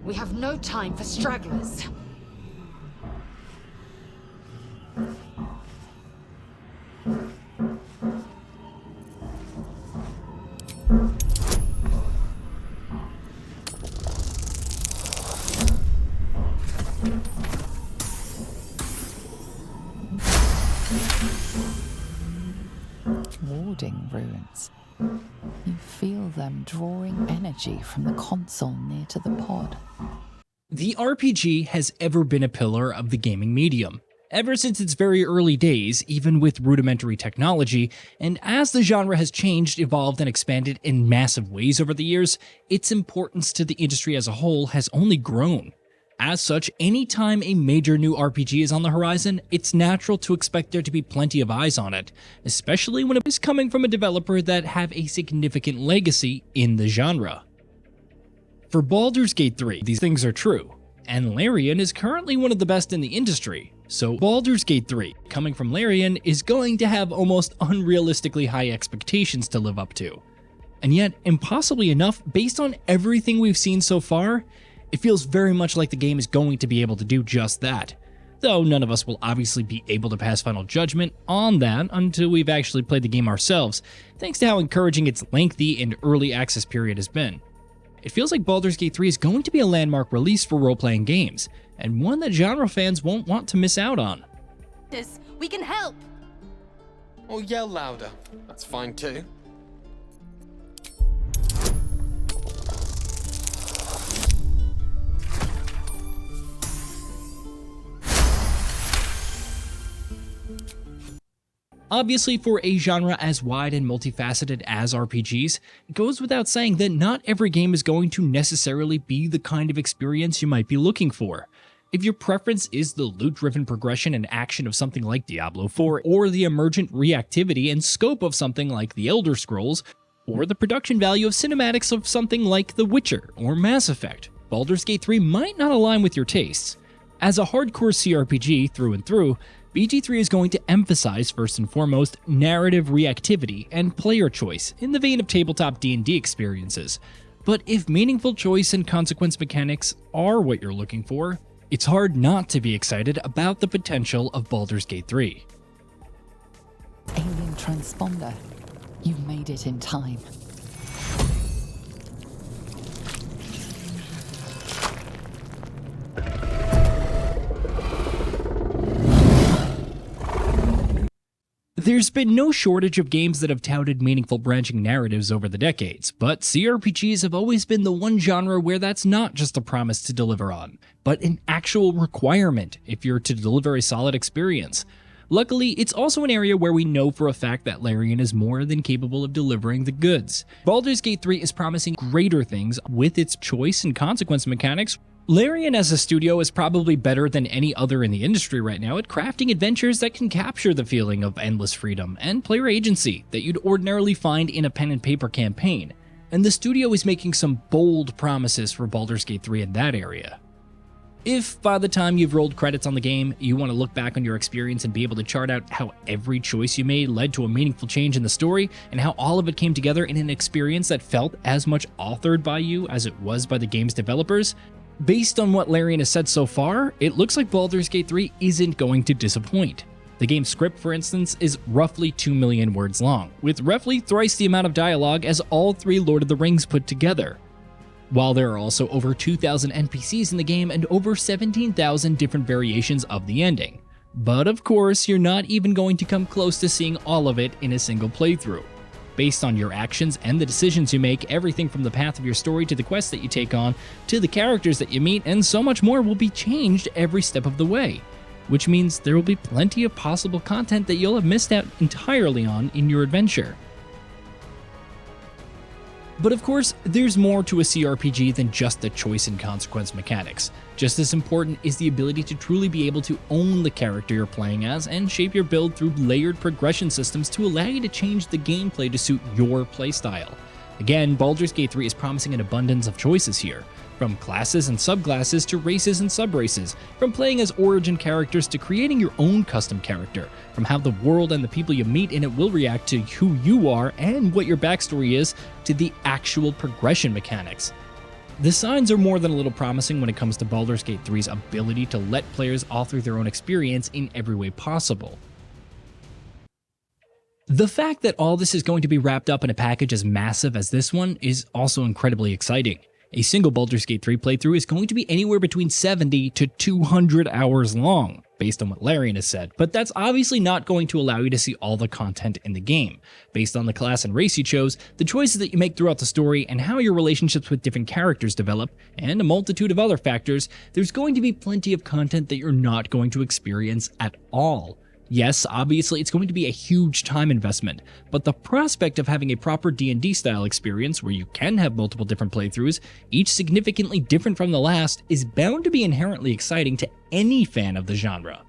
We have no time for stragglers. Warding runes. You feel them drawing energy from the console near to the pod. The RPG has ever been a pillar of the gaming medium, ever since its very early days, even with rudimentary technology, and as the genre has changed, evolved, and expanded in massive ways over the years, its importance to the industry as a whole has only grown. As such, anytime a major new RPG is on the horizon, it's natural to expect there to be plenty of eyes on it, especially when it is coming from a developer that have a significant legacy in the genre. For Baldur's Gate 3, these things are true, and Larian is currently one of the best in the industry, so Baldur's Gate 3, coming from Larian, is going to have almost unrealistically high expectations to live up to. And yet, impossibly enough, based on everything we've seen so far, it feels very much like the game is going to be able to do just that, though none of us will obviously be able to pass final judgment on that until we've actually played the game ourselves, thanks to how encouraging its lengthy and early access period has been. It feels like Baldur's Gate 3 is going to be a landmark release for role-playing games, and one that genre fans won't want to miss out on. We can help! Or yell louder, that's fine too. Obviously, for a genre as wide and multifaceted as RPGs, it goes without saying that not every game is going to necessarily be the kind of experience you might be looking for. If your preference is the loot-driven progression and action of something like Diablo 4, or the emergent reactivity and scope of something like The Elder Scrolls, or the production value of cinematics of something like The Witcher or Mass Effect, Baldur's Gate 3 might not align with your tastes. As a hardcore CRPG through and through, BG3 is going to emphasize, first and foremost, narrative reactivity and player choice in the vein of tabletop D&D experiences. But if meaningful choice and consequence mechanics are what you're looking for, it's hard not to be excited about the potential of Baldur's Gate 3. Alien transponder. You made it in time. There's been no shortage of games that have touted meaningful branching narratives over the decades, but CRPGs have always been the one genre where that's not just a promise to deliver on, but an actual requirement if you're to deliver a solid experience. Luckily, it's also an area where we know for a fact that Larian is more than capable of delivering the goods. Baldur's Gate 3 is promising greater things with its choice and consequence mechanics. Larian as a studio is probably better than any other in the industry right now at crafting adventures that can capture the feeling of endless freedom and player agency that you'd ordinarily find in a pen and paper campaign, and the studio is making some bold promises for Baldur's Gate 3 in that area. If by the time you've rolled credits on the game, you want to look back on your experience and be able to chart out how every choice you made led to a meaningful change in the story, and how all of it came together in an experience that felt as much authored by you as it was by the game's developers, based on what Larian has said so far, it looks like Baldur's Gate 3 isn't going to disappoint. The game's script, for instance, is roughly 2 million words long, with roughly thrice the amount of dialogue as all 3 Lord of the Rings put together. While there are also over 2,000 NPCs in the game and over 17,000 different variations of the ending. But of course, you're not even going to come close to seeing all of it in a single playthrough. Based on your actions and the decisions you make, everything from the path of your story to the quests that you take on, to the characters that you meet, and so much more will be changed every step of the way. Which means there will be plenty of possible content that you'll have missed out entirely on in your adventure. But of course, there's more to a CRPG than just the choice and consequence mechanics. Just as important is the ability to truly be able to own the character you're playing as and shape your build through layered progression systems to allow you to change the gameplay to suit your playstyle. Again, Baldur's Gate 3 is promising an abundance of choices here, from classes and subclasses to races and subraces, from playing as origin characters to creating your own custom character, from how the world and the people you meet in it will react to who you are and what your backstory is, to the actual progression mechanics. The signs are more than a little promising when it comes to Baldur's Gate 3's ability to let players author their own experience in every way possible. The fact that all this is going to be wrapped up in a package as massive as this one is also incredibly exciting. A single Baldur's Gate 3 playthrough is going to be anywhere between 70 to 200 hours long, based on what Larian has said, but that's obviously not going to allow you to see all the content in the game. Based on the class and race you chose, the choices that you make throughout the story, and how your relationships with different characters develop, and a multitude of other factors, there's going to be plenty of content that you're not going to experience at all. Yes, obviously it's going to be a huge time investment, but the prospect of having a proper D&D style experience where you can have multiple different playthroughs, each significantly different from the last, is bound to be inherently exciting to any fan of the genre.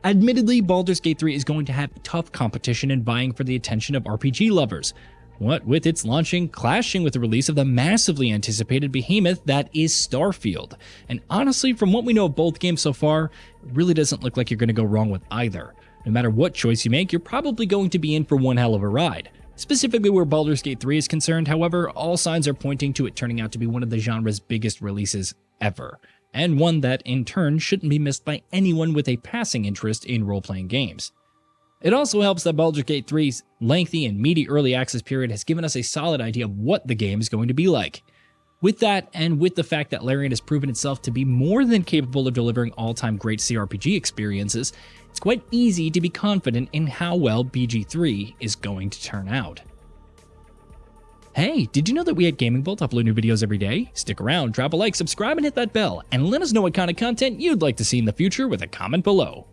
Admittedly, Baldur's Gate 3 is going to have tough competition in vying for the attention of RPG lovers, what with its launching clashing with the release of the massively anticipated behemoth that is Starfield. And honestly, from what we know of both games so far, it really doesn't look like you're going to go wrong with either. No matter what choice you make, you're probably going to be in for one hell of a ride. Specifically where Baldur's Gate 3 is concerned, however, all signs are pointing to it turning out to be one of the genre's biggest releases ever, and one that in turn shouldn't be missed by anyone with a passing interest in role-playing games. It also helps that Baldur's Gate 3's lengthy and meaty early access period has given us a solid idea of what the game is going to be like. With that, and with the fact that Larian has proven itself to be more than capable of delivering all-time great CRPG experiences, it's quite easy to be confident in how well BG3 is going to turn out. Hey, did you know that we at Gaming Bolt upload new videos every day? Stick around, drop a like, subscribe, and hit that bell, and let us know what kind of content you'd like to see in the future with a comment below.